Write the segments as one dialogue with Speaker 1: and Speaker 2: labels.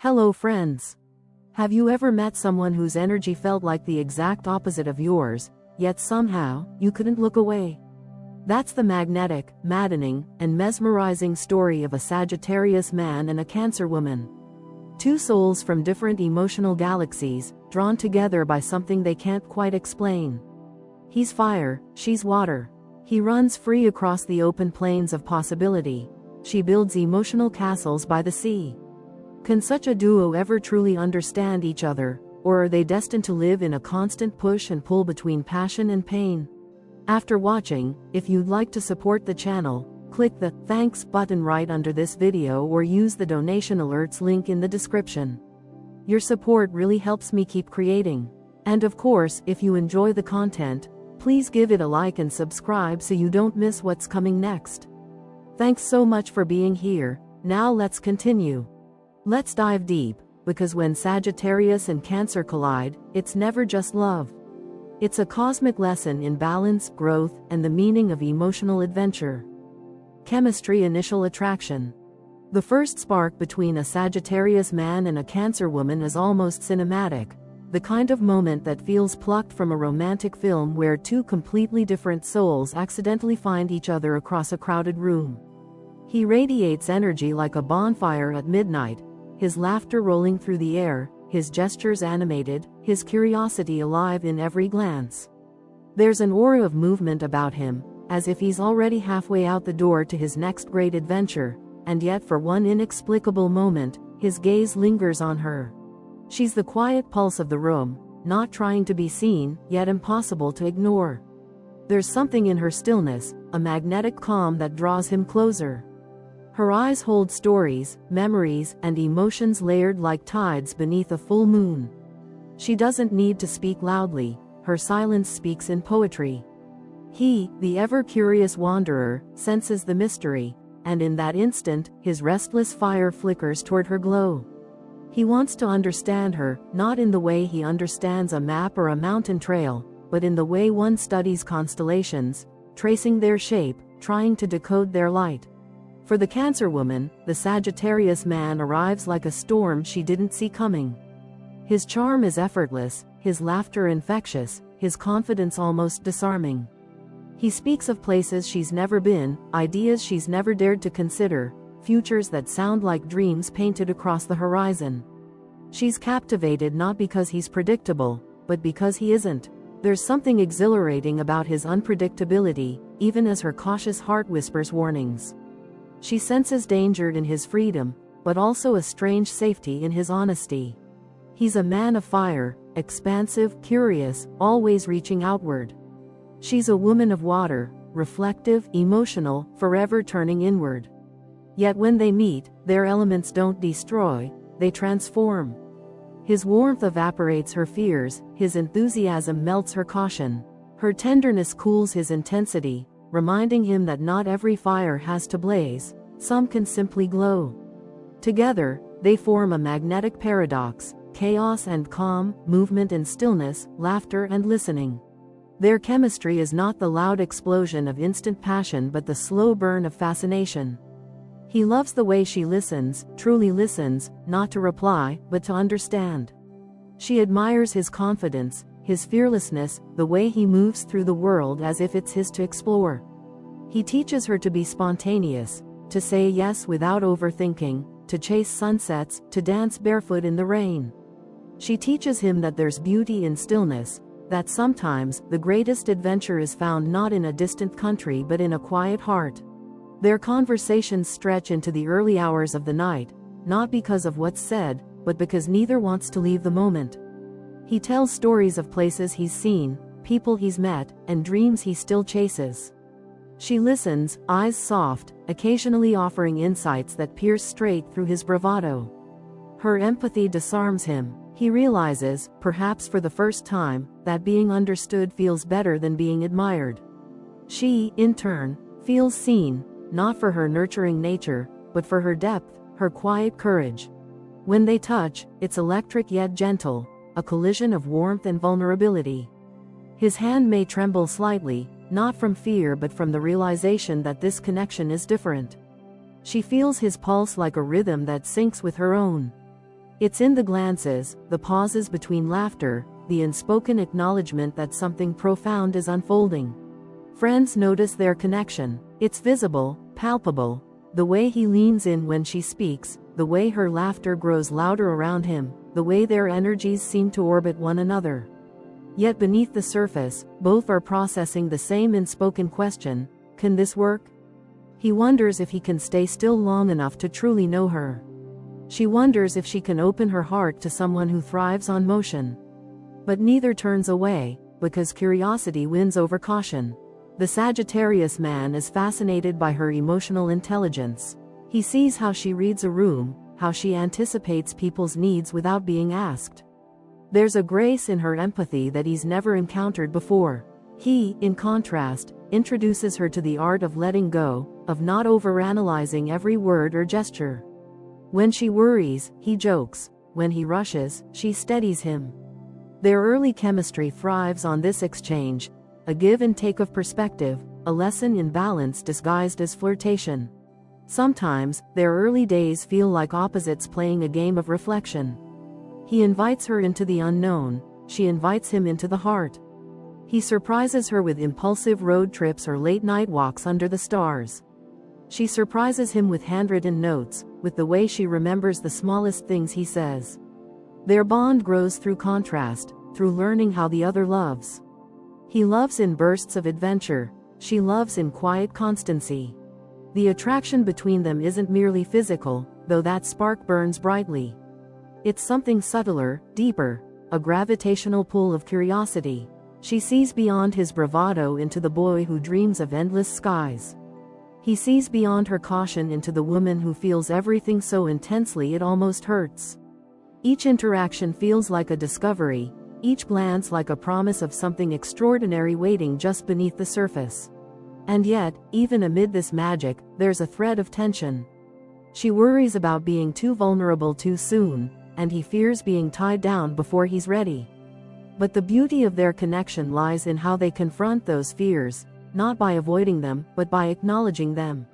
Speaker 1: Hello friends. Have you ever met someone whose energy felt like the exact opposite of yours, yet somehow, you couldn't look away? That's the magnetic, maddening, and mesmerizing story of a Sagittarius man and a Cancer woman. Two souls from different emotional galaxies, drawn together by something they can't quite explain. He's fire, she's water. He runs free across the open plains of possibility. She builds emotional castles by the sea. Can such a duo ever truly understand each other, or are they destined to live in a constant push and pull between passion and pain? After watching, if you'd like to support the channel, click the Thanks button right under this video or use the donation alerts link in the description. Your support really helps me keep creating. And of course, if you enjoy the content, please give it a like and subscribe so you don't miss what's coming next. Thanks so much for being here. Now let's continue. Let's dive deep, because when Sagittarius and Cancer collide, it's never just love. It's a cosmic lesson in balance, growth, and the meaning of emotional adventure. Chemistry. Initial attraction. The first spark between a Sagittarius man and a Cancer woman is almost cinematic, the kind of moment that feels plucked from a romantic film where two completely different souls accidentally find each other across a crowded room. He radiates energy like a bonfire at midnight, his laughter rolling through the air, his gestures animated, his curiosity alive in every glance. There's an aura of movement about him, as if he's already halfway out the door to his next great adventure, and yet for one inexplicable moment, his gaze lingers on her. She's the quiet pulse of the room, not trying to be seen, yet impossible to ignore. There's something in her stillness, a magnetic calm that draws him closer. Her eyes hold stories, memories, and emotions layered like tides beneath a full moon. She doesn't need to speak loudly, her silence speaks in poetry. He, the ever-curious wanderer, senses the mystery, and in that instant, his restless fire flickers toward her glow. He wants to understand her, not in the way he understands a map or a mountain trail, but in the way one studies constellations, tracing their shape, trying to decode their light. For the Cancer woman, the Sagittarius man arrives like a storm she didn't see coming. His charm is effortless, his laughter infectious, his confidence almost disarming. He speaks of places she's never been, ideas she's never dared to consider, futures that sound like dreams painted across the horizon. She's captivated not because he's predictable, but because he isn't. There's something exhilarating about his unpredictability, even as her cautious heart whispers warnings. She senses danger in his freedom, but also a strange safety in his honesty. He's a man of fire, expansive, curious, always reaching outward. She's a woman of water, reflective, emotional, forever turning inward. Yet when they meet, their elements don't destroy, they transform. His warmth evaporates her fears, his enthusiasm melts her caution. Her tenderness cools his intensity, reminding him that not every fire has to blaze, some can simply glow. Together, they form a magnetic paradox, chaos and calm, movement and stillness, laughter and listening. Their chemistry is not the loud explosion of instant passion but the slow burn of fascination. He loves the way she listens, truly listens, not to reply, but to understand. She admires his confidence, his fearlessness, the way he moves through the world as if it's his to explore. He teaches her to be spontaneous, to say yes without overthinking, to chase sunsets, to dance barefoot in the rain. She teaches him that there's beauty in stillness, that sometimes the greatest adventure is found not in a distant country but in a quiet heart. Their conversations stretch into the early hours of the night, not because of what's said, but because neither wants to leave the moment. He tells stories of places he's seen, people he's met, and dreams he still chases. She listens, eyes soft, occasionally offering insights that pierce straight through his bravado. Her empathy disarms him. He realizes, perhaps for the first time, that being understood feels better than being admired. She, in turn, feels seen, not for her nurturing nature, but for her depth, her quiet courage. When they touch, it's electric yet gentle, a collision of warmth and vulnerability. His hand may tremble slightly, not from fear but from the realization that this connection is different. She feels his pulse like a rhythm that syncs with her own. It's in the glances, the pauses between laughter, the unspoken acknowledgement that something profound is unfolding. Friends notice their connection. It's visible, palpable. The way he leans in when she speaks, the way her laughter grows louder around him, the way their energies seem to orbit one another. Yet beneath the surface, both are processing the same unspoken question: can this work? He wonders if he can stay still long enough to truly know her. She wonders if she can open her heart to someone who thrives on motion. But neither turns away, because curiosity wins over caution. The Sagittarius man is fascinated by her emotional intelligence. He sees how she reads a room, how she anticipates people's needs without being asked. There's a grace in her empathy that he's never encountered before. He, in contrast, introduces her to the art of letting go, of not overanalyzing every word or gesture. When she worries, he jokes. When he rushes, she steadies him. Their early chemistry thrives on this exchange, a give and take of perspective, a lesson in balance disguised as flirtation. Sometimes, their early days feel like opposites playing a game of reflection. He invites her into the unknown, she invites him into the heart. He surprises her with impulsive road trips or late-night walks under the stars. She surprises him with handwritten notes, with the way she remembers the smallest things he says. Their bond grows through contrast, through learning how the other loves. He loves in bursts of adventure, she loves in quiet constancy. The attraction between them isn't merely physical, though that spark burns brightly. It's something subtler, deeper, a gravitational pull of curiosity. She sees beyond his bravado into the boy who dreams of endless skies. He sees beyond her caution into the woman who feels everything so intensely it almost hurts. Each interaction feels like a discovery, each glance like a promise of something extraordinary waiting just beneath the surface. And yet, even amid this magic, there's a thread of tension. She worries about being too vulnerable too soon, and he fears being tied down before he's ready. But the beauty of their connection lies in how they confront those fears, not by avoiding them, but by acknowledging them.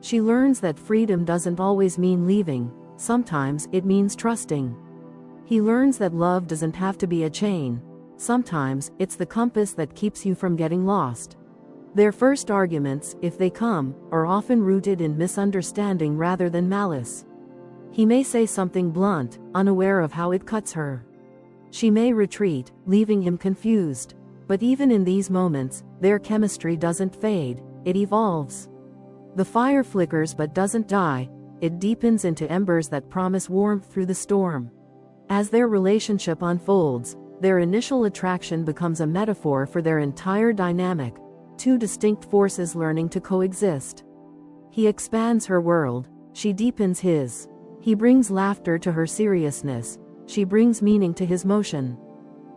Speaker 1: She learns that freedom doesn't always mean leaving, sometimes it means trusting. He learns that love doesn't have to be a chain, sometimes it's the compass that keeps you from getting lost. Their first arguments, if they come, are often rooted in misunderstanding rather than malice. He may say something blunt, unaware of how it cuts her. She may retreat, leaving him confused. But even in these moments, their chemistry doesn't fade, it evolves. The fire flickers but doesn't die, it deepens into embers that promise warmth through the storm. As their relationship unfolds, their initial attraction becomes a metaphor for their entire dynamic, two distinct forces learning to coexist. He expands her world, she deepens his. He brings laughter to her seriousness, she brings meaning to his motion.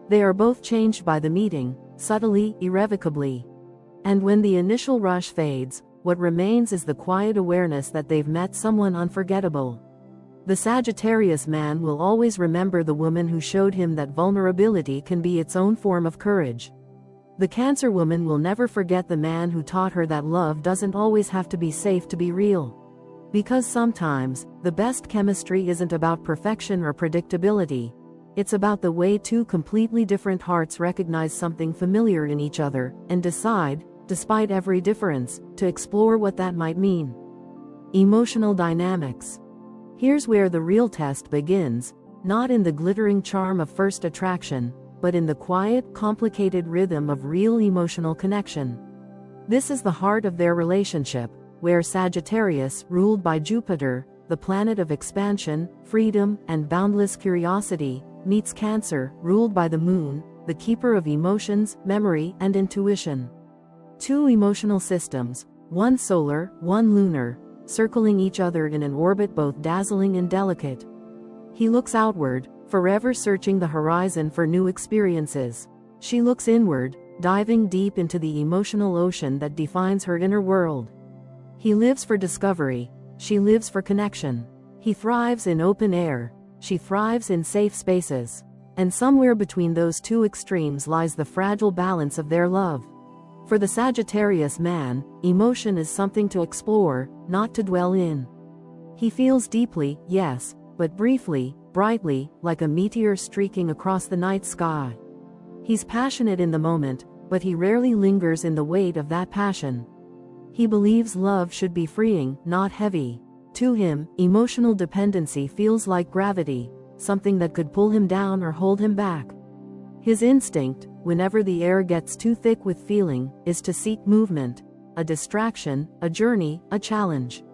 Speaker 1: They are both changed by the meeting, subtly, irrevocably. And when the initial rush fades, what remains is the quiet awareness that they've met someone unforgettable. The Sagittarius man will always remember the woman who showed him that vulnerability can be its own form of courage. The Cancer woman will never forget the man who taught her that love doesn't always have to be safe to be real. Because sometimes, the best chemistry isn't about perfection or predictability. It's about the way two completely different hearts recognize something familiar in each other, and decide, despite every difference, to explore what that might mean. Emotional dynamics. Here's where the real test begins, not in the glittering charm of first attraction, but in the quiet, complicated rhythm of real emotional connection. This is the heart of their relationship, where Sagittarius, ruled by Jupiter, the planet of expansion, freedom, and boundless curiosity, meets Cancer, ruled by the Moon, the keeper of emotions, memory, and intuition. Two emotional systems, one solar, one lunar, circling each other in an orbit both dazzling and delicate. He looks outward, forever searching the horizon for new experiences. She looks inward, diving deep into the emotional ocean that defines her inner world. He lives for discovery, she lives for connection. He thrives in open air, she thrives in safe spaces. And somewhere between those two extremes lies the fragile balance of their love. For the Sagittarius man, emotion is something to explore, not to dwell in. He feels deeply, yes, but briefly, brightly, like a meteor streaking across the night sky. He's passionate in the moment, but he rarely lingers in the weight of that passion. He believes love should be freeing, not heavy. To him, emotional dependency feels like gravity, something that could pull him down or hold him back. His instinct, whenever the air gets too thick with feeling, is to seek movement, a distraction, a journey, a challenge.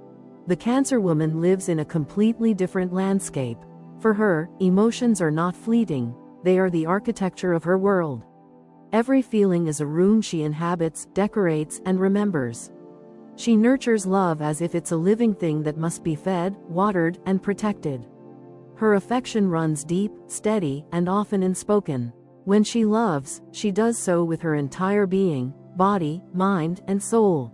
Speaker 1: The Cancer woman lives in a completely different landscape. For her, emotions are not fleeting, they are the architecture of her world. Every feeling is a room she inhabits, decorates, and remembers. She nurtures love as if it's a living thing that must be fed, watered, and protected. Her affection runs deep, steady, and often unspoken. When she loves, she does so with her entire being, body, mind, and soul.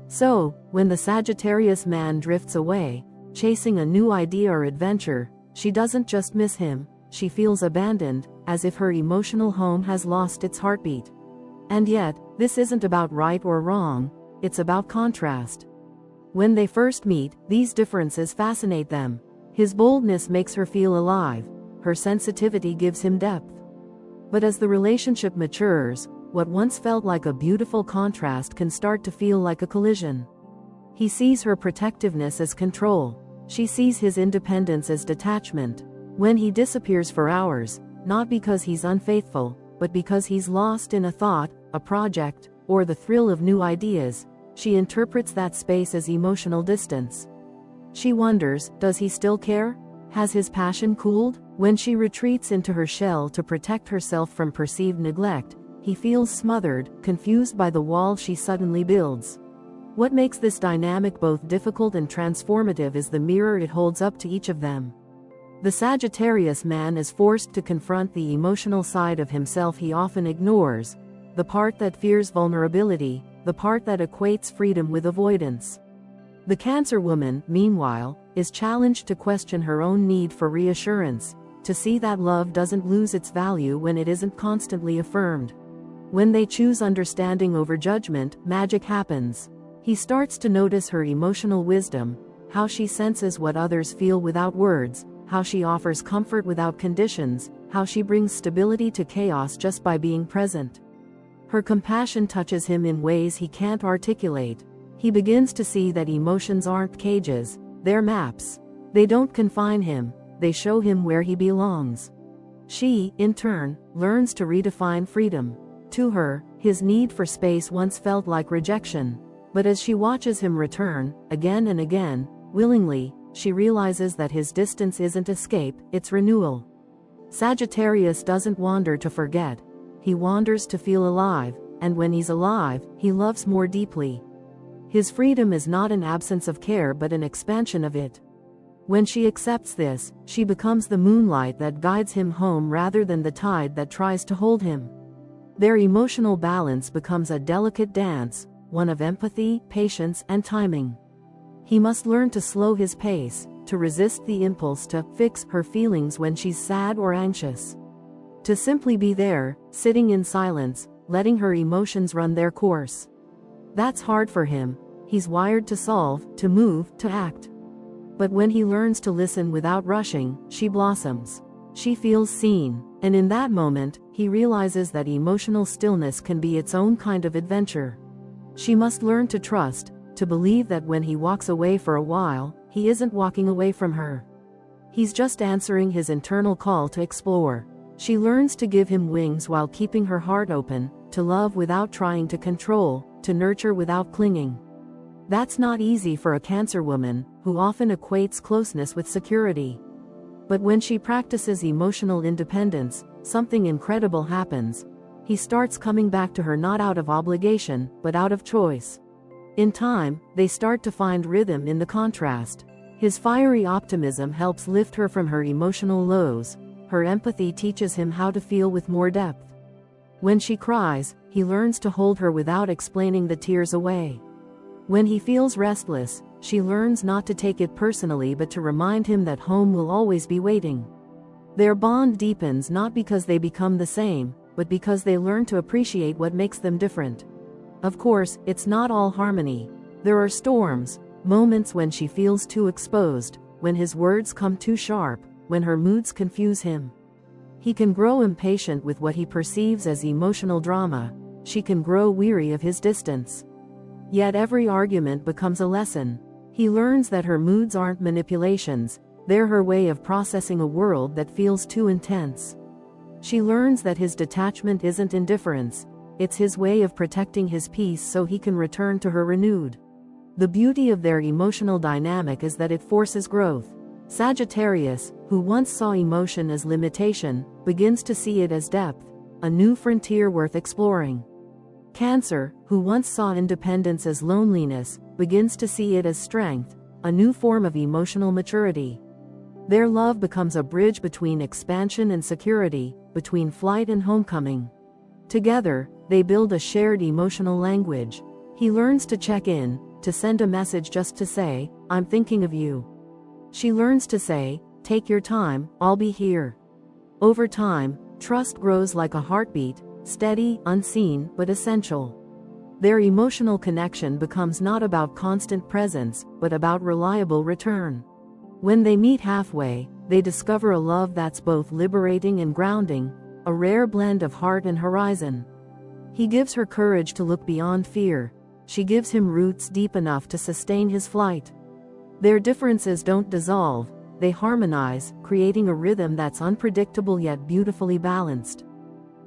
Speaker 1: So, when the Sagittarius man drifts away, chasing a new idea or adventure, she doesn't just miss him, she feels abandoned, as if her emotional home has lost its heartbeat. And yet, this isn't about right or wrong, it's about contrast. When they first meet, these differences fascinate them. His boldness makes her feel alive, her sensitivity gives him depth. But as the relationship matures, what once felt like a beautiful contrast can start to feel like a collision. He sees her protectiveness as control. She sees his independence as detachment. When he disappears for hours, not because he's unfaithful, but because he's lost in a thought, a project, or the thrill of new ideas, she interprets that space as emotional distance. She wonders, does he still care? Has his passion cooled? When she retreats into her shell to protect herself from perceived neglect, he feels smothered, confused by the wall she suddenly builds. What makes this dynamic both difficult and transformative is the mirror it holds up to each of them. The Sagittarius man is forced to confront the emotional side of himself he often ignores, the part that fears vulnerability, the part that equates freedom with avoidance. The Cancer woman, meanwhile, is challenged to question her own need for reassurance, to see that love doesn't lose its value when it isn't constantly affirmed. When they choose understanding over judgment, magic happens. He starts to notice her emotional wisdom, how she senses what others feel without words, how she offers comfort without conditions, how she brings stability to chaos just by being present. Her compassion touches him in ways he can't articulate. He begins to see that emotions aren't cages, they're maps. They don't confine him, they show him where he belongs. She, in turn, learns to redefine freedom. To her, his need for space once felt like rejection. But as she watches him return, again and again, willingly, she realizes that his distance isn't escape, it's renewal. Sagittarius doesn't wander to forget. He wanders to feel alive, and when he's alive, he loves more deeply. His freedom is not an absence of care but an expansion of it. When she accepts this, she becomes the moonlight that guides him home rather than the tide that tries to hold him. Their emotional balance becomes a delicate dance, one of empathy, patience, and timing. He must learn to slow his pace, to resist the impulse to fix her feelings when she's sad or anxious. To simply be there, sitting in silence, letting her emotions run their course. That's hard for him. He's wired to solve, to move, to act. But when he learns to listen without rushing, she blossoms. She feels seen, and in that moment, he realizes that emotional stillness can be its own kind of adventure. She must learn to trust, to believe that when he walks away for a while, he isn't walking away from her. He's just answering his internal call to explore. She learns to give him wings while keeping her heart open, to love without trying to control, to nurture without clinging. That's not easy for a Cancer woman, who often equates closeness with security. But when she practices emotional independence, something incredible happens. He starts coming back to her not out of obligation, but out of choice. In time, they start to find rhythm in the contrast. His fiery optimism helps lift her from her emotional lows. Her empathy teaches him how to feel with more depth. When she cries, he learns to hold her without explaining the tears away. When he feels restless, she learns not to take it personally but to remind him that home will always be waiting. Their bond deepens not because they become the same, but because they learn to appreciate what makes them different. Of course, it's not all harmony. There are storms, moments when she feels too exposed, when his words come too sharp, when her moods confuse him. He can grow impatient with what he perceives as emotional drama. She can grow weary of his distance. Yet every argument becomes a lesson. He learns that her moods aren't manipulations, they're her way of processing a world that feels too intense. She learns that his detachment isn't indifference, it's his way of protecting his peace so he can return to her renewed. The beauty of their emotional dynamic is that it forces growth. Sagittarius, who once saw emotion as limitation, begins to see it as depth, a new frontier worth exploring. Cancer, who once saw independence as loneliness, begins to see it as strength, a new form of emotional maturity. Their love becomes a bridge between expansion and security, between flight and homecoming. Together, they build a shared emotional language. He learns to check in, to send a message just to say, "I'm thinking of you." She learns to say, "Take your time, I'll be here." Over time, trust grows like a heartbeat, steady, unseen, but essential. Their emotional connection becomes not about constant presence, but about reliable return. When they meet halfway, they discover a love that's both liberating and grounding, a rare blend of heart and horizon. He gives her courage to look beyond fear. She gives him roots deep enough to sustain his flight. Their differences don't dissolve, they harmonize, creating a rhythm that's unpredictable yet beautifully balanced.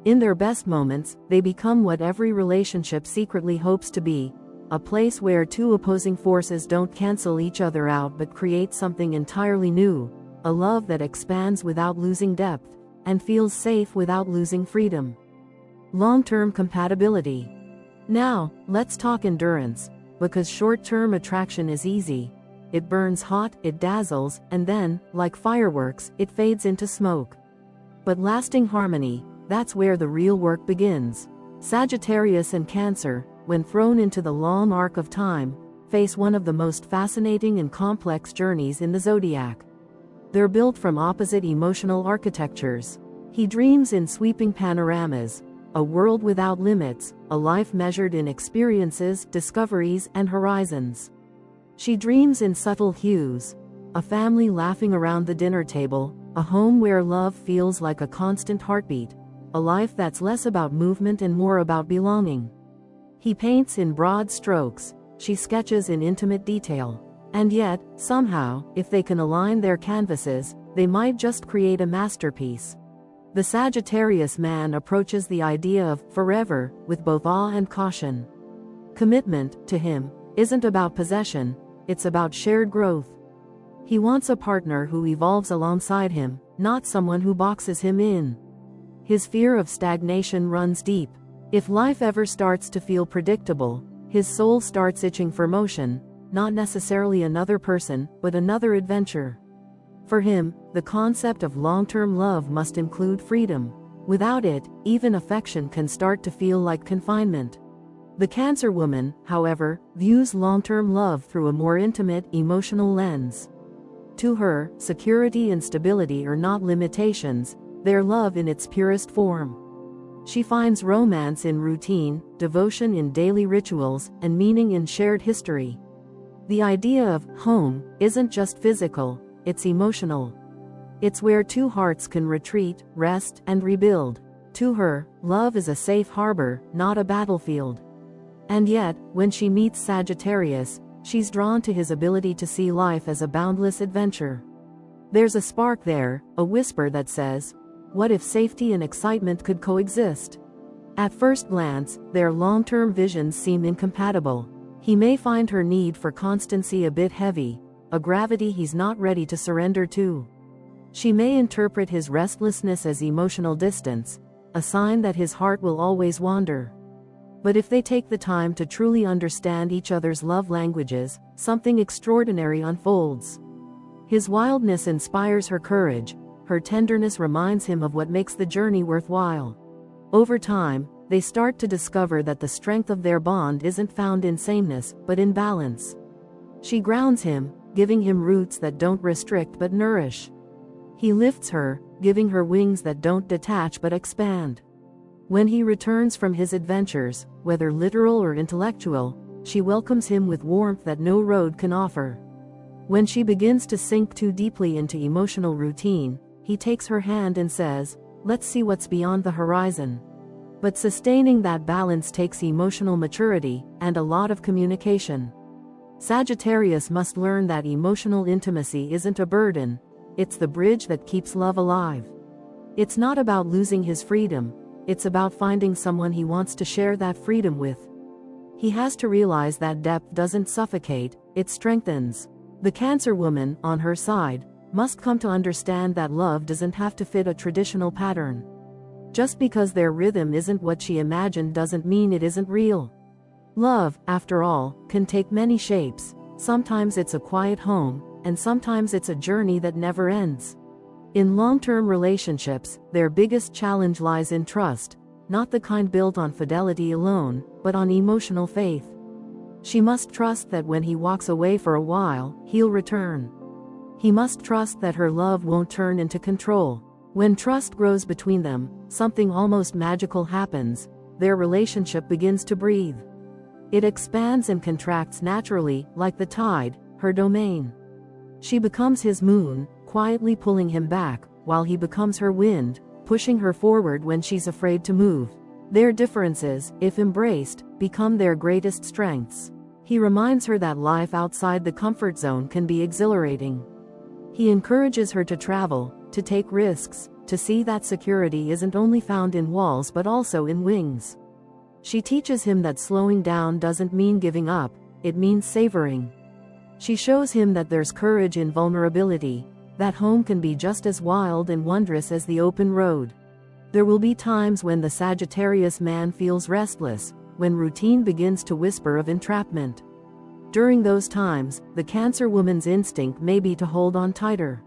Speaker 1: In their best moments, they become what every relationship secretly hopes to be, a place where two opposing forces don't cancel each other out but create something entirely new, a love that expands without losing depth, and feels safe without losing freedom. Long-term compatibility. Now, let's talk endurance, because short-term attraction is easy. It burns hot, it dazzles, and then, like fireworks, it fades into smoke. But lasting harmony, that's where the real work begins. Sagittarius and Cancer, when thrown into the long arc of time, face one of the most fascinating and complex journeys in the zodiac. They're built from opposite emotional architectures. He dreams in sweeping panoramas, a world without limits, a life measured in experiences, discoveries, and horizons. She dreams in subtle hues, a family laughing around the dinner table, a home where love feels like a constant heartbeat, a life that's less about movement and more about belonging. He paints in broad strokes, she sketches in intimate detail. And yet, somehow, if they can align their canvases, they might just create a masterpiece. The Sagittarius man approaches the idea of forever with both awe and caution. Commitment, to him, isn't about possession, it's about shared growth. He wants a partner who evolves alongside him, not someone who boxes him in. His fear of stagnation runs deep. If life ever starts to feel predictable, his soul starts itching for motion, not necessarily another person, but another adventure. For him, the concept of long-term love must include freedom. Without it, even affection can start to feel like confinement. The Cancer woman, however, views long-term love through a more intimate, emotional lens. To her, security and stability are not limitations, they're love in its purest form. She finds romance in routine, devotion in daily rituals, and meaning in shared history. The idea of home isn't just physical, it's emotional. It's where two hearts can retreat, rest, and rebuild. To her, love is a safe harbor, not a battlefield. And yet, when she meets Sagittarius, she's drawn to his ability to see life as a boundless adventure. There's a spark there, a whisper that says, what if safety and excitement could coexist? At first glance, their long-term visions seem incompatible. He may find her need for constancy a bit heavy, a gravity he's not ready to surrender to. She may interpret his restlessness as emotional distance, a sign that his heart will always wander. But if they take the time to truly understand each other's love languages, something extraordinary unfolds. His wildness inspires her courage, her tenderness reminds him of what makes the journey worthwhile. Over time, they start to discover that the strength of their bond isn't found in sameness, but in balance. She grounds him, giving him roots that don't restrict but nourish. He lifts her, giving her wings that don't detach but expand. When he returns from his adventures, whether literal or intellectual, she welcomes him with warmth that no road can offer. When she begins to sink too deeply into emotional routine, he takes her hand and says, "Let's see what's beyond the horizon." But sustaining that balance takes emotional maturity and a lot of communication. Sagittarius must learn that emotional intimacy isn't a burden, it's the bridge that keeps love alive. It's not about losing his freedom, it's about finding someone he wants to share that freedom with. He has to realize that depth doesn't suffocate, it strengthens. The Cancer woman, on her side, must come to understand that love doesn't have to fit a traditional pattern. Just because their rhythm isn't what she imagined doesn't mean it isn't real. Love, after all, can take many shapes. Sometimes it's a quiet home, and sometimes it's a journey that never ends. In long-term relationships, their biggest challenge lies in trust, not the kind built on fidelity alone, but on emotional faith. She must trust that when he walks away for a while, he'll return. He must trust that her love won't turn into control. When trust grows between them, something almost magical happens. Their relationship begins to breathe. It expands and contracts naturally, like the tide, her domain. She becomes his moon, quietly pulling him back, while he becomes her wind, pushing her forward when she's afraid to move. Their differences, if embraced, become their greatest strengths. He reminds her that life outside the comfort zone can be exhilarating. He encourages her to travel, to take risks, to see that security isn't only found in walls but also in wings. She teaches him that slowing down doesn't mean giving up, it means savoring. She shows him that there's courage in vulnerability, that home can be just as wild and wondrous as the open road. There will be times when the Sagittarius man feels restless, when routine begins to whisper of entrapment. During those times, the Cancer woman's instinct may be to hold on tighter.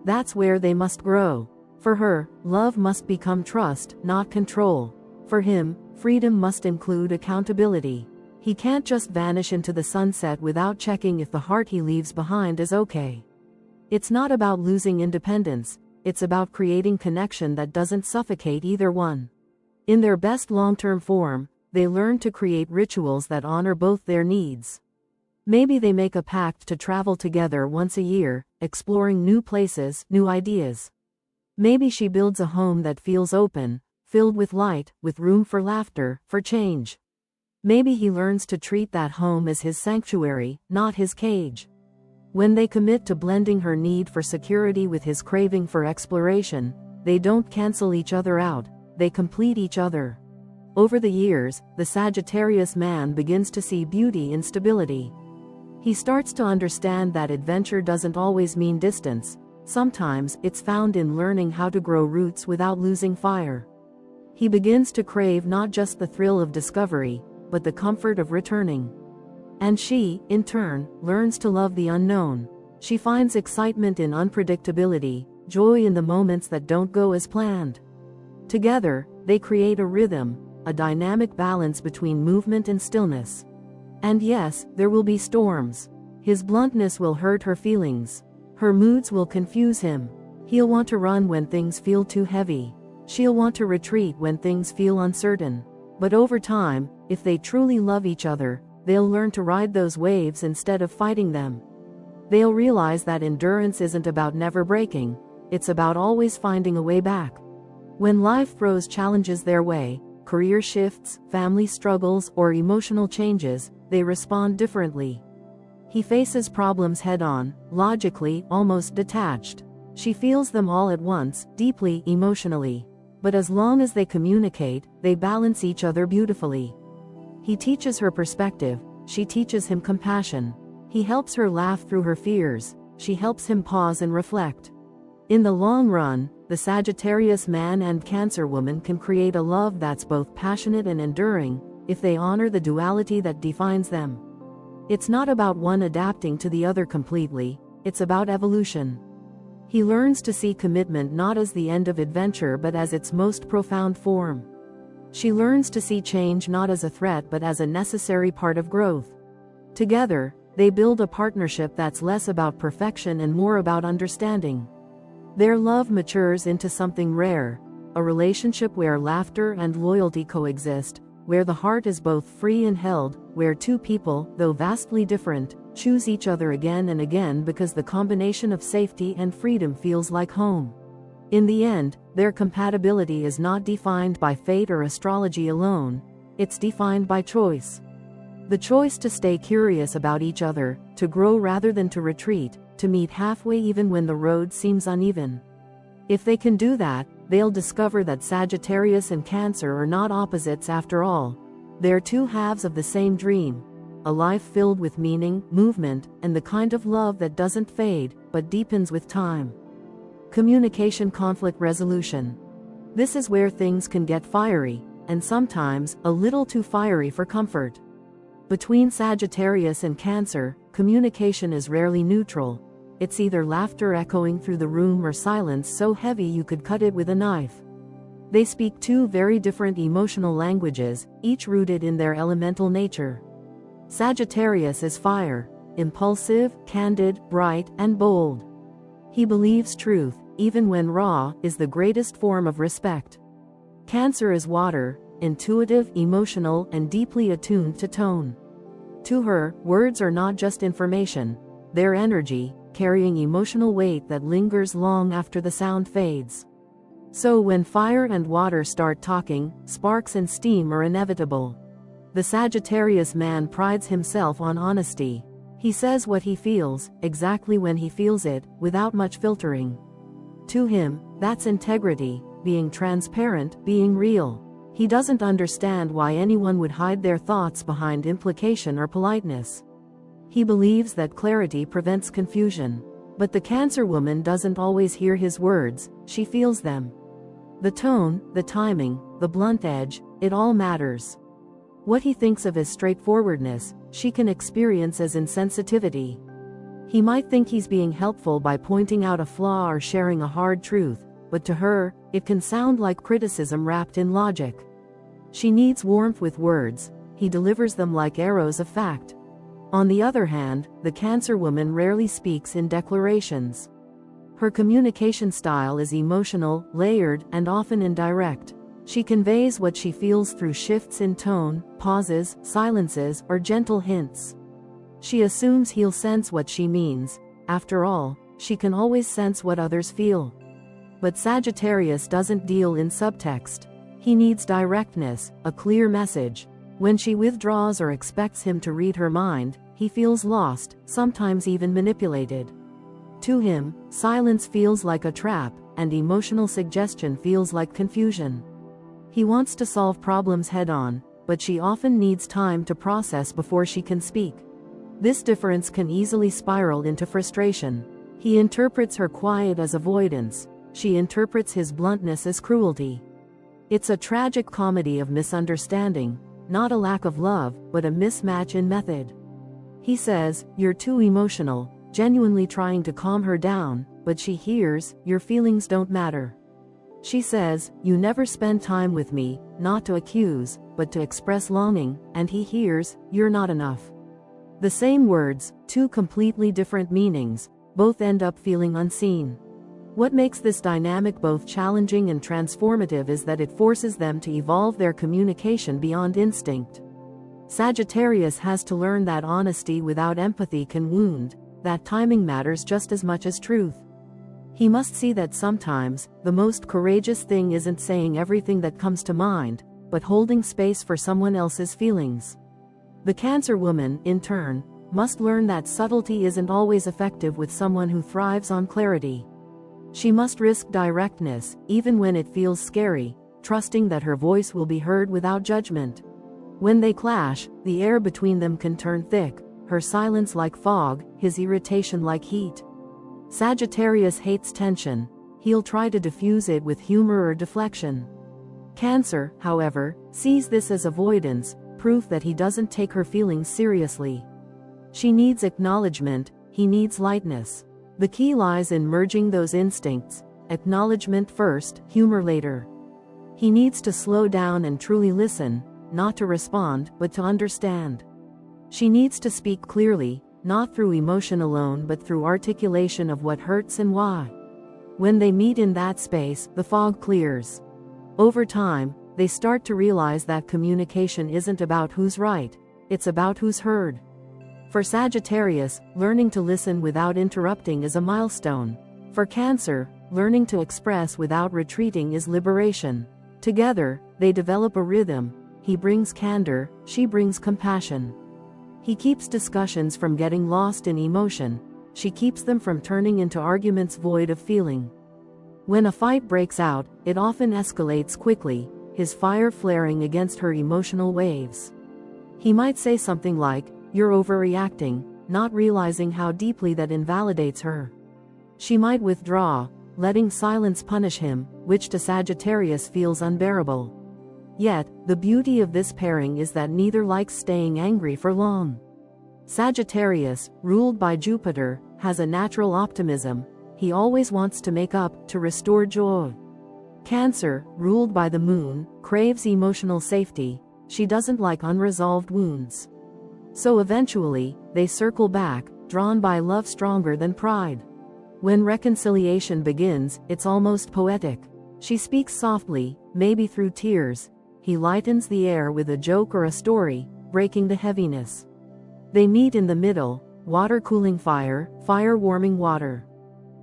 Speaker 1: That's where they must grow. For her, love must become trust, not control. For him, freedom must include accountability. He can't just vanish into the sunset without checking if the heart he leaves behind is okay. It's not about losing independence, it's about creating connection that doesn't suffocate either one. In their best long-term form, they learn to create rituals that honor both their needs. Maybe they make a pact to travel together once a year, exploring new places, new ideas. Maybe she builds a home that feels open, filled with light, with room for laughter, for change. Maybe he learns to treat that home as his sanctuary, not his cage. When they commit to blending her need for security with his craving for exploration, they don't cancel each other out, they complete each other. Over the years, the Sagittarius man begins to see beauty in stability. He starts to understand that adventure doesn't always mean distance, sometimes it's found in learning how to grow roots without losing fire. He begins to crave not just the thrill of discovery, but the comfort of returning. And she, in turn, learns to love the unknown. She finds excitement in unpredictability, joy in the moments that don't go as planned. Together, they create a rhythm, a dynamic balance between movement and stillness. And yes, there will be storms. His bluntness will hurt her feelings. Her moods will confuse him. He'll want to run when things feel too heavy. She'll want to retreat when things feel uncertain. But over time, if they truly love each other, they'll learn to ride those waves instead of fighting them. They'll realize that endurance isn't about never breaking, it's about always finding a way back. When life throws challenges their way, career shifts, family struggles, or emotional changes, they respond differently. He faces problems head-on, logically, almost detached. She feels them all at once, deeply, emotionally. But as long as they communicate, they balance each other beautifully. He teaches her perspective, she teaches him compassion. He helps her laugh through her fears, she helps him pause and reflect. In the long run, the Sagittarius man and Cancer woman can create a love that's both passionate and enduring, if they honor the duality that defines them. It's not about one adapting to the other completely, it's about evolution. He learns to see commitment not as the end of adventure but as its most profound form. She learns to see change not as a threat but as a necessary part of growth. Together, they build a partnership that's less about perfection and more about understanding. Their love matures into something rare, a relationship where laughter and loyalty coexist, where the heart is both free and held, where two people, though vastly different, choose each other again and again because the combination of safety and freedom feels like home. In the end, their compatibility is not defined by fate or astrology alone, it's defined by choice. The choice to stay curious about each other, to grow rather than to retreat, to meet halfway even when the road seems uneven. If they can do that, they'll discover that Sagittarius and Cancer are not opposites after all. They're two halves of the same dream. A life filled with meaning, movement, and the kind of love that doesn't fade, but deepens with time. Communication conflict resolution. This is where things can get fiery, and sometimes, a little too fiery for comfort. Between Sagittarius and Cancer, communication is rarely neutral. It's either laughter echoing through the room or silence so heavy you could cut it with a knife. They speak two very different emotional languages, each rooted in their elemental nature. Sagittarius is fire, impulsive, candid, bright, and bold. He believes truth, even when raw, is the greatest form of respect. Cancer is water, intuitive, emotional, and deeply attuned to tone. To her, words are not just information, they're energy, carrying emotional weight that lingers long after the sound fades. So when fire and water start talking, sparks and steam are inevitable. The Sagittarius man prides himself on honesty. He says what he feels, exactly when he feels it, without much filtering. To him, that's integrity, being transparent, being real. He doesn't understand why anyone would hide their thoughts behind implication or politeness. He believes that clarity prevents confusion. But the Cancer woman doesn't always hear his words, she feels them. The tone, the timing, the blunt edge, it all matters. What he thinks of as straightforwardness, she can experience as insensitivity. He might think he's being helpful by pointing out a flaw or sharing a hard truth, but to her, it can sound like criticism wrapped in logic. She needs warmth with words, he delivers them like arrows of fact. On the other hand, the Cancer woman rarely speaks in declarations. Her communication style is emotional, layered, and often indirect. She conveys what she feels through shifts in tone, pauses, silences, or gentle hints. She assumes he'll sense what she means. After all, she can always sense what others feel. But Sagittarius doesn't deal in subtext. He needs directness, a clear message. When she withdraws or expects him to read her mind, he feels lost, sometimes even manipulated. To him, silence feels like a trap, and emotional suggestion feels like confusion. He wants to solve problems head-on, but she often needs time to process before she can speak. This difference can easily spiral into frustration. He interprets her quiet as avoidance, she interprets his bluntness as cruelty. It's a tragic comedy of misunderstanding, not a lack of love, but a mismatch in method. He says, "You're too emotional," genuinely trying to calm her down, but she hears, "Your feelings don't matter." She says, "You never spend time with me," not to accuse, but to express longing, and he hears, "You're not enough." The same words, two completely different meanings, both end up feeling unseen. What makes this dynamic both challenging and transformative is that it forces them to evolve their communication beyond instinct. Sagittarius has to learn that honesty without empathy can wound, that timing matters just as much as truth. He must see that sometimes, the most courageous thing isn't saying everything that comes to mind, but holding space for someone else's feelings. The Cancer woman, in turn, must learn that subtlety isn't always effective with someone who thrives on clarity. She must risk directness, even when it feels scary, trusting that her voice will be heard without judgment. When they clash, the air between them can turn thick, her silence like fog, his irritation like heat. Sagittarius hates tension. He'll try to diffuse it with humor or deflection. Cancer, however, sees this as avoidance, proof that he doesn't take her feelings seriously. She needs acknowledgement, he needs lightness. The key lies in merging those instincts, acknowledgement first, humor later. He needs to slow down and truly listen, not to respond, but to understand. She needs to speak clearly, not through emotion alone but through articulation of what hurts and why. When they meet in that space, the fog clears. Over time, they start to realize that communication isn't about who's right, it's about who's heard. For Sagittarius, learning to listen without interrupting is a milestone. For Cancer, learning to express without retreating is liberation. Together, they develop a rhythm. He brings candor, she brings compassion. He keeps discussions from getting lost in emotion. She keeps them from turning into arguments void of feeling. When a fight breaks out, it often escalates quickly, his fire flaring against her emotional waves. He might say something like, "You're overreacting," not realizing how deeply that invalidates her. She might withdraw, letting silence punish him, which to Sagittarius feels unbearable. Yet, the beauty of this pairing is that neither likes staying angry for long. Sagittarius, ruled by Jupiter, has a natural optimism. He always wants to make up, to restore joy. Cancer, ruled by the moon, craves emotional safety. She doesn't like unresolved wounds. So eventually, they circle back, drawn by love stronger than pride. When reconciliation begins, it's almost poetic. She speaks softly, maybe through tears. He lightens the air with a joke or a story, breaking the heaviness. They meet in the middle, water cooling fire, fire warming water.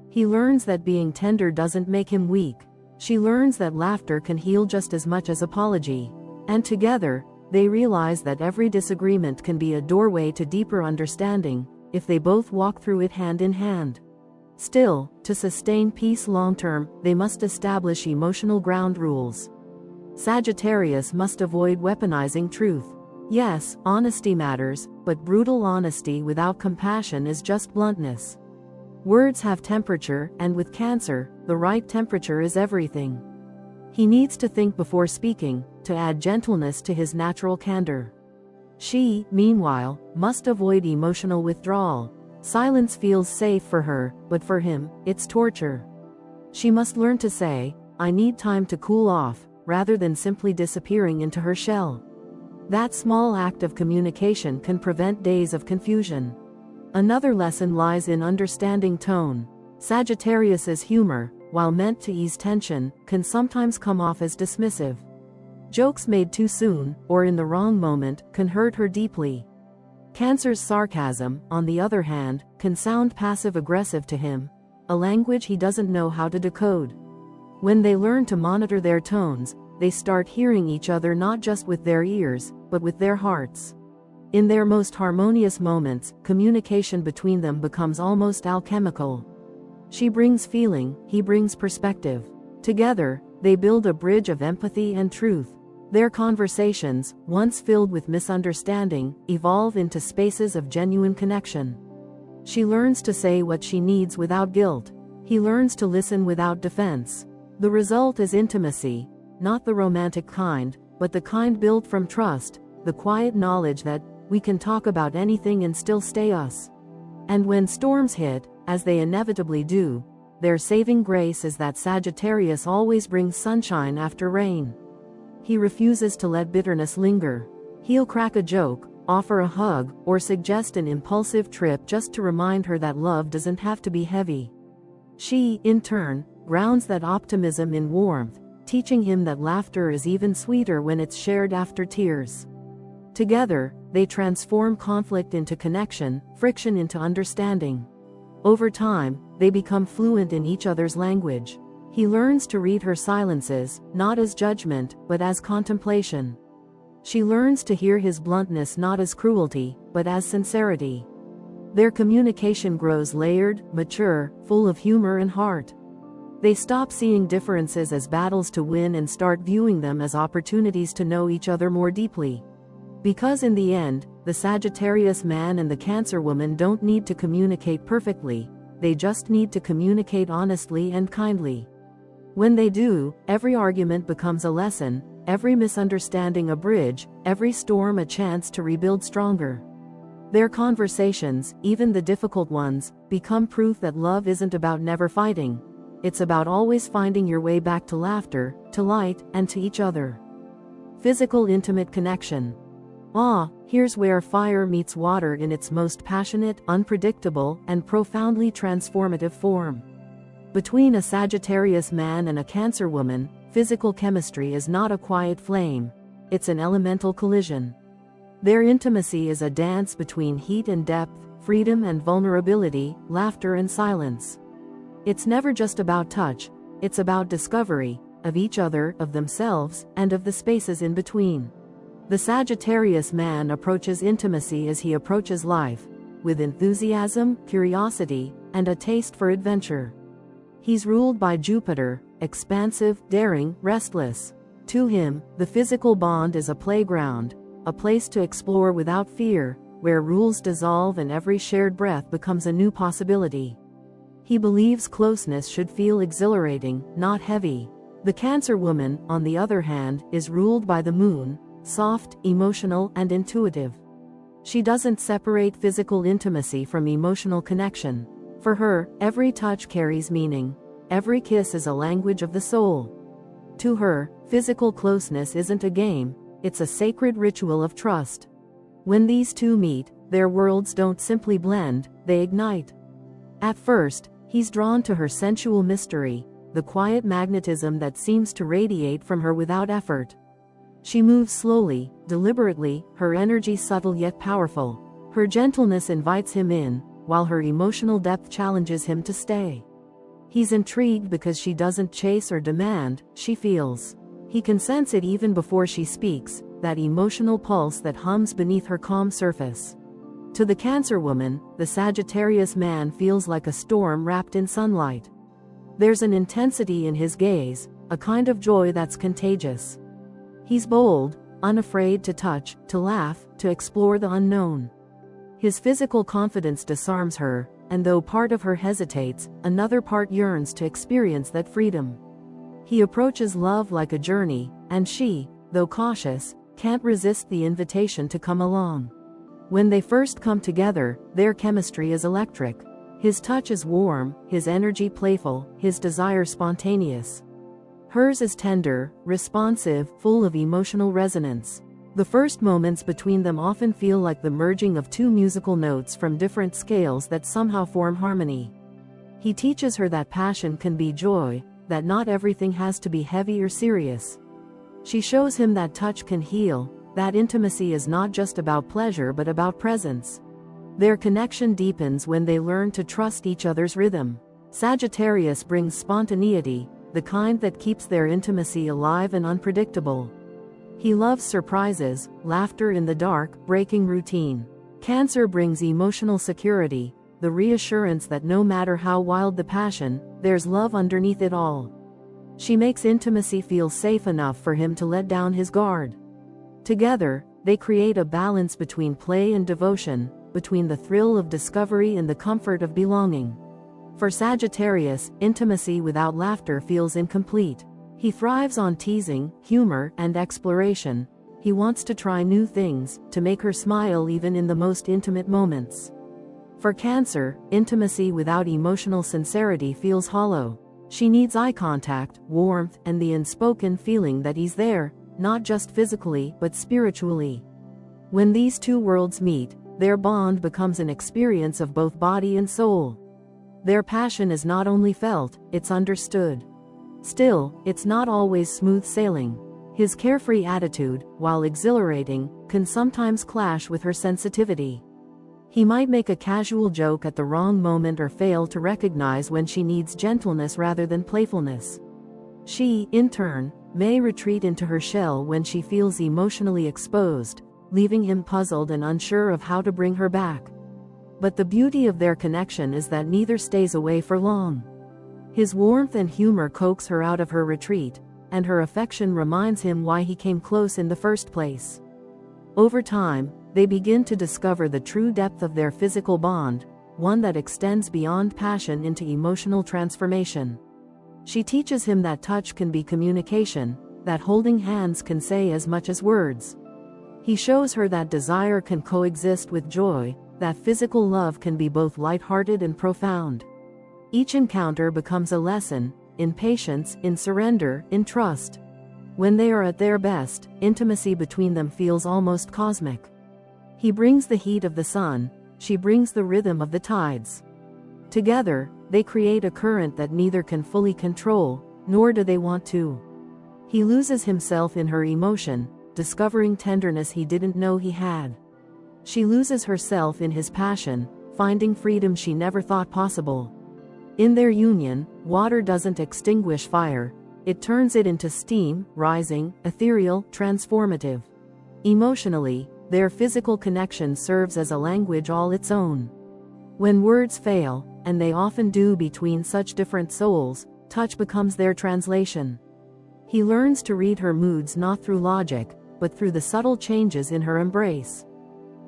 Speaker 1: He learns that being tender doesn't make him weak. She learns that laughter can heal just as much as apology. And together, they realize that every disagreement can be a doorway to deeper understanding, if they both walk through it hand in hand. Still, to sustain peace long-term, they must establish emotional ground rules. Sagittarius must avoid weaponizing truth. Yes, honesty matters, but brutal honesty without compassion is just bluntness. Words have temperature, and with Cancer, the right temperature is everything. He needs to think before speaking, to add gentleness to his natural candor. She, meanwhile, must avoid emotional withdrawal. Silence feels safe for her, but for him, it's torture. She must learn to say, "I need time to cool off," rather than simply disappearing into her shell. That small act of communication can prevent days of confusion. Another lesson lies in understanding tone. Sagittarius's humor, while meant to ease tension, can sometimes come off as dismissive. Jokes made too soon, or in the wrong moment, can hurt her deeply. Cancer's sarcasm, on the other hand, can sound passive-aggressive to him, a language he doesn't know how to decode. When they learn to monitor their tones, they start hearing each other not just with their ears, but with their hearts. In their most harmonious moments, communication between them becomes almost alchemical. She brings feeling, he brings perspective. Together, they build a bridge of empathy and truth. Their conversations, once filled with misunderstanding, evolve into spaces of genuine connection. She learns to say what she needs without guilt. He learns to listen without defense. The result is intimacy, not the romantic kind, but the kind built from trust, the quiet knowledge that we can talk about anything and still stay us. And when storms hit, as they inevitably do, their saving grace is that Sagittarius always brings sunshine after rain. He refuses to let bitterness linger. He'll crack a joke, offer a hug, or suggest an impulsive trip just to remind her that love doesn't have to be heavy. She, in turn, grounds that optimism in warmth, teaching him that laughter is even sweeter when it's shared after tears. Together, they transform conflict into connection, friction into understanding. Over time, they become fluent in each other's language. He learns to read her silences, not as judgment, but as contemplation. She learns to hear his bluntness not as cruelty, but as sincerity. Their communication grows layered, mature, full of humor and heart. They stop seeing differences as battles to win and start viewing them as opportunities to know each other more deeply. Because in the end, the Sagittarius man and the Cancer woman don't need to communicate perfectly, they just need to communicate honestly and kindly. When they do, every argument becomes a lesson, every misunderstanding a bridge, every storm a chance to rebuild stronger. Their conversations, even the difficult ones, become proof that love isn't about never fighting. It's about always finding your way back to laughter, to light, and to each other. Physical intimate connection. Here's where fire meets water in its most passionate, unpredictable, and profoundly transformative form. Between a Sagittarius man and a Cancer woman, physical chemistry is not a quiet flame. It's an elemental collision. Their intimacy is a dance between heat and depth, freedom and vulnerability, laughter and silence. It's never just about touch, it's about discovery, of each other, of themselves, and of the spaces in between. The Sagittarius man approaches intimacy as he approaches life, with enthusiasm, curiosity, and a taste for adventure. He's ruled by Jupiter, expansive, daring, restless. To him, the physical bond is a playground, a place to explore without fear, where rules dissolve and every shared breath becomes a new possibility. He believes closeness should feel exhilarating, not heavy. The Cancer woman, on the other hand, is ruled by the moon, soft, emotional, and intuitive. She doesn't separate physical intimacy from emotional connection. For her, every touch carries meaning. Every kiss is a language of the soul. To her, physical closeness isn't a game, it's a sacred ritual of trust. When these two meet, their worlds don't simply blend, they ignite. At first, he's drawn to her sensual mystery, the quiet magnetism that seems to radiate from her without effort. She moves slowly, deliberately, her energy subtle yet powerful. Her gentleness invites him in, while her emotional depth challenges him to stay. He's intrigued because she doesn't chase or demand, she feels. He can sense it even before she speaks, that emotional pulse that hums beneath her calm surface. To the Cancer woman, the Sagittarius man feels like a storm wrapped in sunlight. There's an intensity in his gaze, a kind of joy that's contagious. He's bold, unafraid to touch, to laugh, to explore the unknown. His physical confidence disarms her, and though part of her hesitates, another part yearns to experience that freedom. He approaches love like a journey, and she, though cautious, can't resist the invitation to come along. When they first come together, their chemistry is electric. His touch is warm, his energy playful, his desire spontaneous. Hers is tender, responsive, full of emotional resonance. The first moments between them often feel like the merging of two musical notes from different scales that somehow form harmony. He teaches her that passion can be joy, that not everything has to be heavy or serious. She shows him that touch can heal, that intimacy is not just about pleasure but about presence. Their connection deepens when they learn to trust each other's rhythm. Sagittarius brings spontaneity, the kind that keeps their intimacy alive and unpredictable. He loves surprises, laughter in the dark, breaking routine. Cancer brings emotional security, the reassurance that no matter how wild the passion, there's love underneath it all. She makes intimacy feel safe enough for him to let down his guard. Together, they create a balance between play and devotion, between the thrill of discovery and the comfort of belonging. For Sagittarius, intimacy without laughter feels incomplete. He thrives on teasing, humor, and exploration. He wants to try new things, to make her smile even in the most intimate moments. For Cancer, intimacy without emotional sincerity feels hollow. She needs eye contact, warmth, and the unspoken feeling that he's there, not just physically, but spiritually. When these two worlds meet, their bond becomes an experience of both body and soul. Their passion is not only felt, it's understood. Still, it's not always smooth sailing. His carefree attitude, while exhilarating, can sometimes clash with her sensitivity. He might make a casual joke at the wrong moment or fail to recognize when she needs gentleness rather than playfulness. She, in turn, may retreat into her shell when she feels emotionally exposed, leaving him puzzled and unsure of how to bring her back. But the beauty of their connection is that neither stays away for long. His warmth and humor coax her out of her retreat, and her affection reminds him why he came close in the first place. Over time, they begin to discover the true depth of their physical bond, one that extends beyond passion into emotional transformation. She teaches him that touch can be communication, that holding hands can say as much as words. He shows her that desire can coexist with joy, that physical love can be both lighthearted and profound. Each encounter becomes a lesson, in patience, in surrender, in trust. When they are at their best, intimacy between them feels almost cosmic. He brings the heat of the sun, she brings the rhythm of the tides. Together, they create a current that neither can fully control, nor do they want to. He loses himself in her emotion, discovering tenderness he didn't know he had. She loses herself in his passion, finding freedom she never thought possible. In their union, water doesn't extinguish fire, it turns it into steam, rising, ethereal, transformative. Emotionally, their physical connection serves as a language all its own. When words fail, and they often do between such different souls, touch becomes their translation. He learns to read her moods not through logic, but through the subtle changes in her embrace.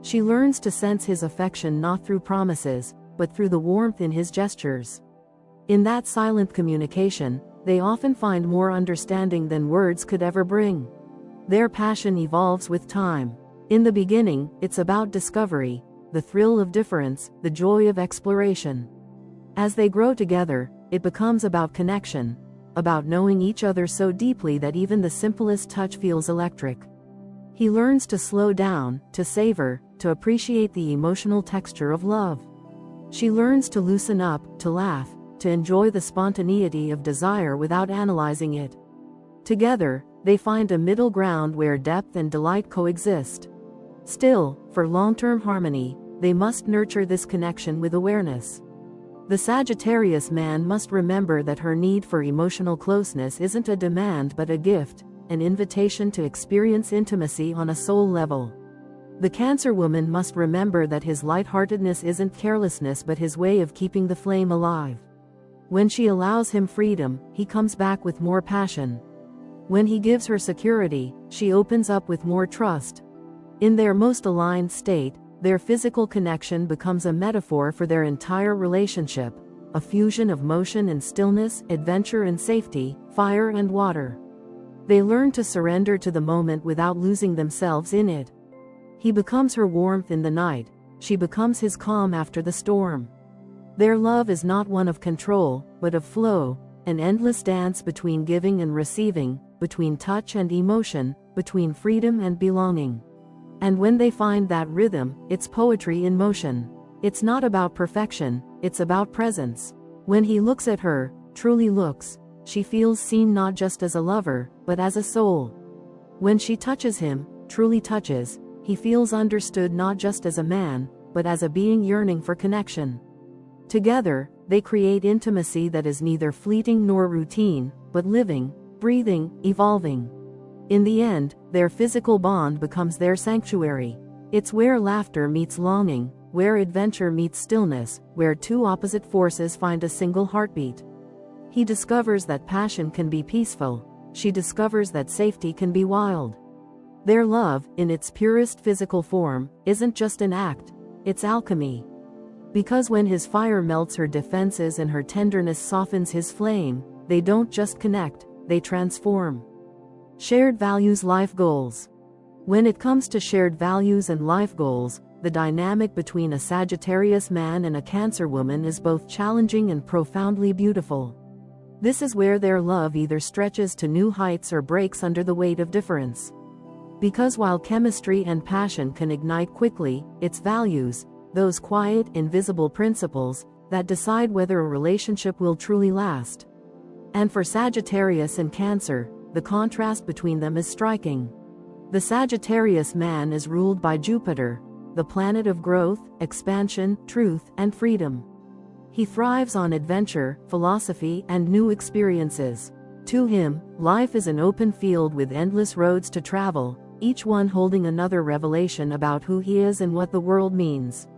Speaker 1: She learns to sense his affection not through promises, but through the warmth in his gestures. In that silent communication, they often find more understanding than words could ever bring. Their passion evolves with time. In the beginning, it's about discovery, the thrill of difference, the joy of exploration. As they grow together, it becomes about connection, about knowing each other so deeply that even the simplest touch feels electric. He learns to slow down, to savor, to appreciate the emotional texture of love. She learns to loosen up, to laugh, to enjoy the spontaneity of desire without analyzing it. Together, they find a middle ground where depth and delight coexist. Still, for long-term harmony, they must nurture this connection with awareness. The Sagittarius man must remember that her need for emotional closeness isn't a demand but a gift, an invitation to experience intimacy on a soul level. The Cancer woman must remember that his lightheartedness isn't carelessness but his way of keeping the flame alive. When she allows him freedom, he comes back with more passion. When he gives her security, she opens up with more trust. In their most aligned state, their physical connection becomes a metaphor for their entire relationship, a fusion of motion and stillness, adventure and safety, fire and water. They learn to surrender to the moment without losing themselves in it. He becomes her warmth in the night, she becomes his calm after the storm. Their love is not one of control, but of flow, an endless dance between giving and receiving, between touch and emotion, between freedom and belonging. And when they find that rhythm, it's poetry in motion. It's not about perfection, it's about presence. When he looks at her, truly looks, she feels seen not just as a lover, but as a soul. When she touches him, truly touches, he feels understood not just as a man, but as a being yearning for connection. Together, they create intimacy that is neither fleeting nor routine, but living, breathing, evolving. In the end, their physical bond becomes their sanctuary. It's where laughter meets longing, where adventure meets stillness, where two opposite forces find a single heartbeat. He discovers that passion can be peaceful. She discovers that safety can be wild. Their love, in its purest physical form, isn't just an act, it's alchemy. Because when his fire melts her defenses and her tenderness softens his flame, they don't just connect, they transform. Shared values, life goals. When it comes to shared values and life goals, the dynamic between a Sagittarius man and a Cancer woman is both challenging and profoundly beautiful. This is where their love either stretches to new heights or breaks under the weight of difference. Because while chemistry and passion can ignite quickly, it's values, those quiet, invisible principles, that decide whether a relationship will truly last. And for Sagittarius and Cancer, the contrast between them is striking. The Sagittarius man is ruled by Jupiter, the planet of growth, expansion, truth, and freedom. He thrives on adventure, philosophy, and new experiences. To him, life is an open field with endless roads to travel, each one holding another revelation about who he is and what the world means.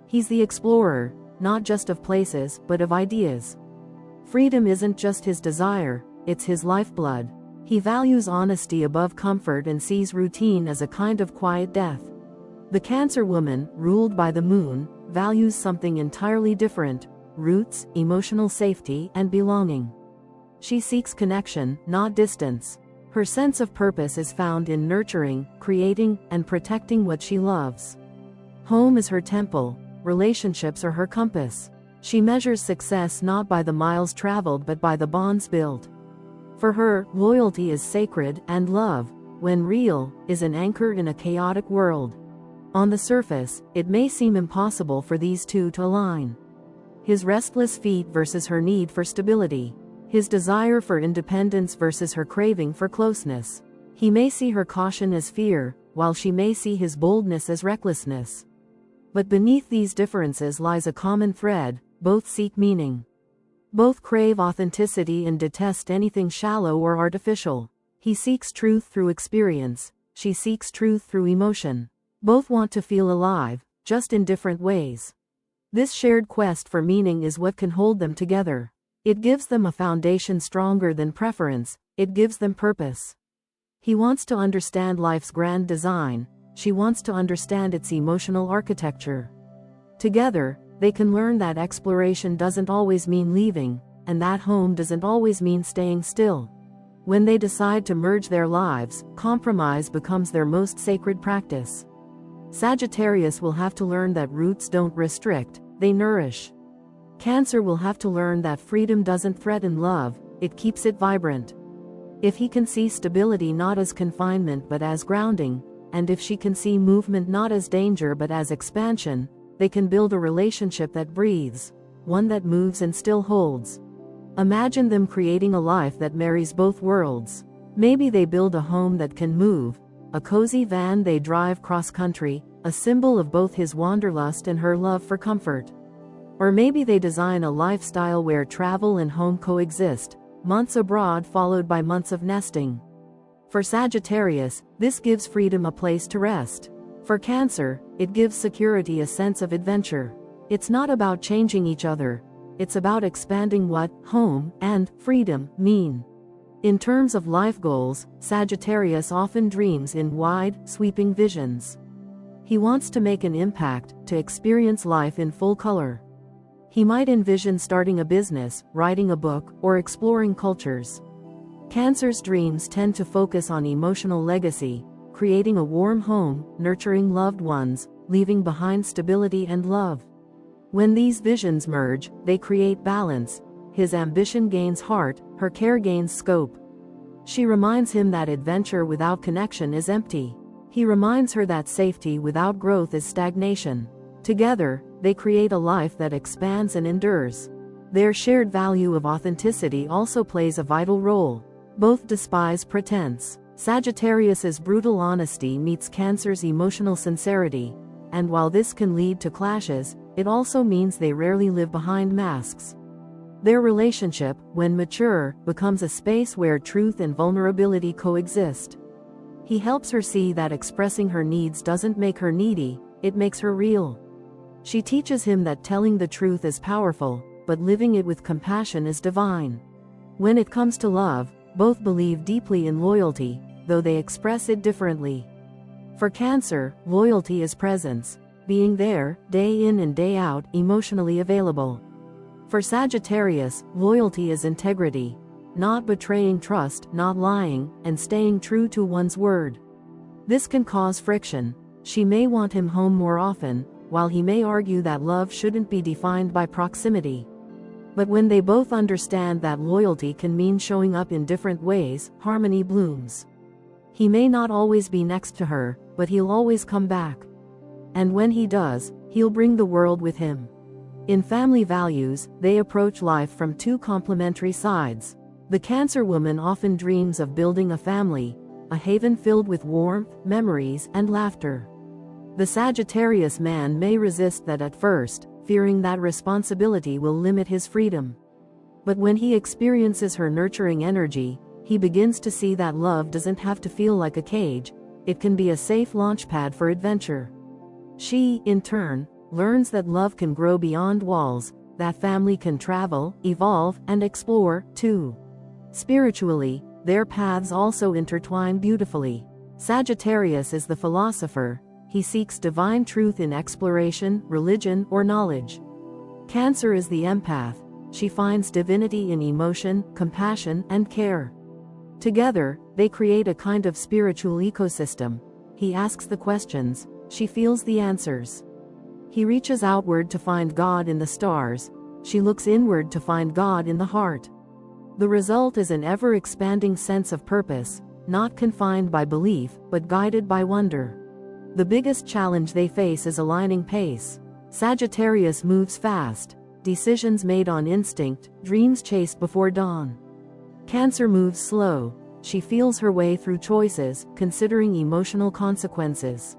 Speaker 1: He's the explorer, not just of places, but of ideas. Freedom isn't just his desire, it's his lifeblood. He values honesty above comfort and sees routine as a kind of quiet death. The Cancer woman, ruled by the moon, values something entirely different: roots, emotional safety, and belonging. She seeks connection, not distance. Her sense of purpose is found in nurturing, creating, and protecting what she loves. Home is her temple, relationships are her compass. She measures success not by the miles traveled but by the bonds built. For her, loyalty is sacred, and love, when real, is an anchor in a chaotic world. On the surface, it may seem impossible for these two to align. His restless feet versus her need for stability. His desire for independence versus her craving for closeness. He may see her caution as fear, while she may see his boldness as recklessness. But beneath these differences lies a common thread: both seek meaning. Both crave authenticity and detest anything shallow or artificial. He seeks truth through experience, she seeks truth through emotion. Both want to feel alive, just in different ways. This shared quest for meaning is what can hold them together. It gives them a foundation stronger than preference, it gives them purpose. He wants to understand life's grand design, she wants to understand its emotional architecture. Together, they can learn that exploration doesn't always mean leaving, and that home doesn't always mean staying still. When they decide to merge their lives, compromise becomes their most sacred practice. Sagittarius will have to learn that roots don't restrict, they nourish. Cancer will have to learn that freedom doesn't threaten love, it keeps it vibrant. If he can see stability not as confinement but as grounding, and if she can see movement not as danger but as expansion, they can build a relationship that breathes, one that moves and still holds. Imagine them creating a life that marries both worlds. Maybe they build a home that can move, a cozy van they drive cross-country, a symbol of both his wanderlust and her love for comfort. Or maybe they design a lifestyle where travel and home coexist, months abroad followed by months of nesting. For Sagittarius, this gives freedom a place to rest. For Cancer, it gives security a sense of adventure. It's not about changing each other, it's about expanding what home and freedom mean. In terms of life goals, Sagittarius often dreams in wide, sweeping visions. He wants to make an impact, to experience life in full color. He might envision starting a business, writing a book, or exploring cultures. Cancer's dreams tend to focus on emotional legacy, creating a warm home, nurturing loved ones, leaving behind stability and love. When these visions merge, they create balance. His ambition gains heart, her care gains scope. She reminds him that adventure without connection is empty. He reminds her that safety without growth is stagnation. Together, they create a life that expands and endures. Their shared value of authenticity also plays a vital role. Both despise pretense. Sagittarius's brutal honesty meets Cancer's emotional sincerity, and while this can lead to clashes, it also means they rarely live behind masks. Their relationship, when mature, becomes a space where truth and vulnerability coexist. He helps her see that expressing her needs doesn't make her needy, it makes her real. She teaches him that telling the truth is powerful, but living it with compassion is divine. When it comes to love, both believe deeply in loyalty, though they express it differently. For Cancer, loyalty is presence, being there, day in and day out, emotionally available. For Sagittarius, loyalty is integrity, not betraying trust, not lying, and staying true to one's word. This can cause friction. She may want him home more often, while he may argue that love shouldn't be defined by proximity. But when they both understand that loyalty can mean showing up in different ways, harmony blooms. He may not always be next to her, but he'll always come back. And when he does, he'll bring the world with him. In family values, they approach life from two complementary sides. The Cancer woman often dreams of building a family, a haven filled with warmth, memories, and laughter. The Sagittarius man may resist that at first, fearing that responsibility will limit his freedom. But when he experiences her nurturing energy, he begins to see that love doesn't have to feel like a cage, it can be a safe launchpad for adventure. She, in turn, learns that love can grow beyond walls, that family can travel, evolve, and explore, too. Spiritually, their paths also intertwine beautifully. Sagittarius is the philosopher. He seeks divine truth in exploration, religion, or knowledge. Cancer is the empath. She finds divinity in emotion, compassion, and care. Together, they create a kind of spiritual ecosystem. He asks the questions, she feels the answers. He reaches outward to find God in the stars, she looks inward to find God in the heart. The result is an ever-expanding sense of purpose, not confined by belief, but guided by wonder. The biggest challenge they face is aligning pace. Sagittarius moves fast, decisions made on instinct, dreams chased before dawn. Cancer moves slow, she feels her way through choices, considering emotional consequences.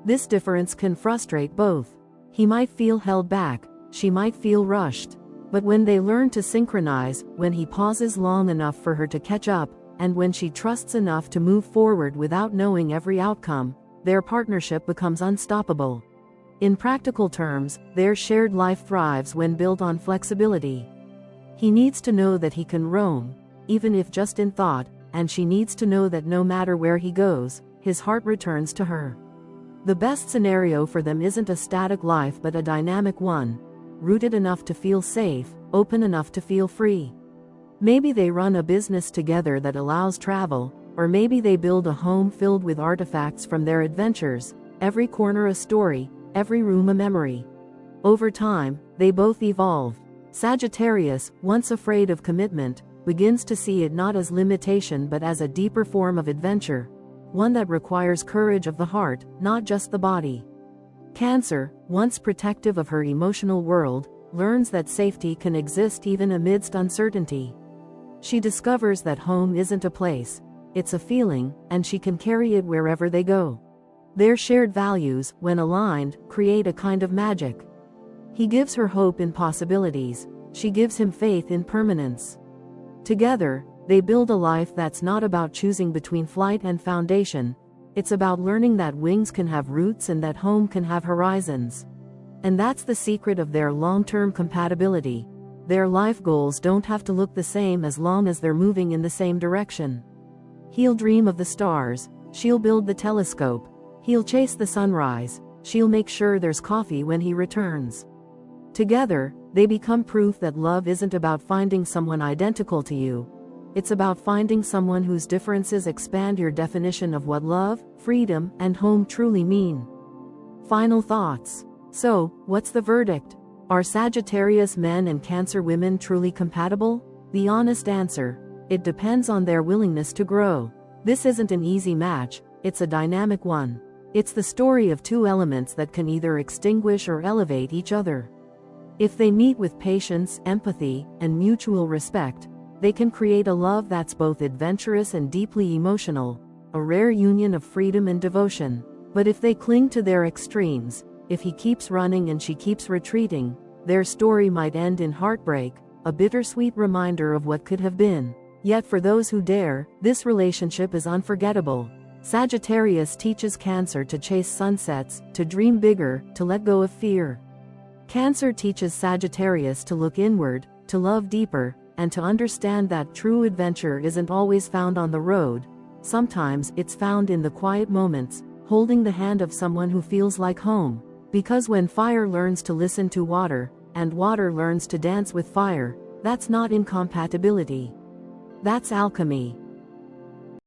Speaker 1: This difference can frustrate both. He might feel held back, she might feel rushed. But when they learn to synchronize, when he pauses long enough for her to catch up, and when she trusts enough to move forward without knowing every outcome, their partnership becomes unstoppable. In practical terms, their shared life thrives when built on flexibility. He needs to know that he can roam, even if just in thought, and she needs to know that no matter where he goes, his heart returns to her. The best scenario for them isn't a static life but a dynamic one, rooted enough to feel safe, open enough to feel free. Maybe they run a business together that allows travel, or maybe they build a home filled with artifacts from their adventures, every corner a story, every room a memory. Over time, they both evolve. Sagittarius, once afraid of commitment, begins to see it not as limitation but as a deeper form of adventure, one that requires courage of the heart, not just the body. Cancer, once protective of her emotional world, learns that safety can exist even amidst uncertainty. She discovers that home isn't a place, it's a feeling, and she can carry it wherever they go. Their shared values, when aligned, create a kind of magic. He gives her hope in possibilities, she gives him faith in permanence. Together, they build a life that's not about choosing between flight and foundation, it's about learning that wings can have roots and that home can have horizons. And that's the secret of their long-term compatibility. Their life goals don't have to look the same as long as they're moving in the same direction. He'll dream of the stars, she'll build the telescope. He'll chase the sunrise, she'll make sure there's coffee when he returns. Together, they become proof that love isn't about finding someone identical to you. It's about finding someone whose differences expand your definition of what love, freedom, and home truly mean. Final thoughts. So, what's the verdict? Are Sagittarius men and Cancer women truly compatible? The honest answer: it depends on their willingness to grow. This isn't an easy match, it's a dynamic one. It's the story of two elements that can either extinguish or elevate each other. If they meet with patience, empathy, and mutual respect, they can create a love that's both adventurous and deeply emotional, a rare union of freedom and devotion. But if they cling to their extremes, if he keeps running and she keeps retreating, their story might end in heartbreak, a bittersweet reminder of what could have been. Yet for those who dare, this relationship is unforgettable. Sagittarius teaches Cancer to chase sunsets, to dream bigger, to let go of fear. Cancer teaches Sagittarius to look inward, to love deeper, and to understand that true adventure isn't always found on the road. Sometimes it's found in the quiet moments, holding the hand of someone who feels like home. Because when fire learns to listen to water, and water learns to dance with fire, that's not incompatibility. That's alchemy.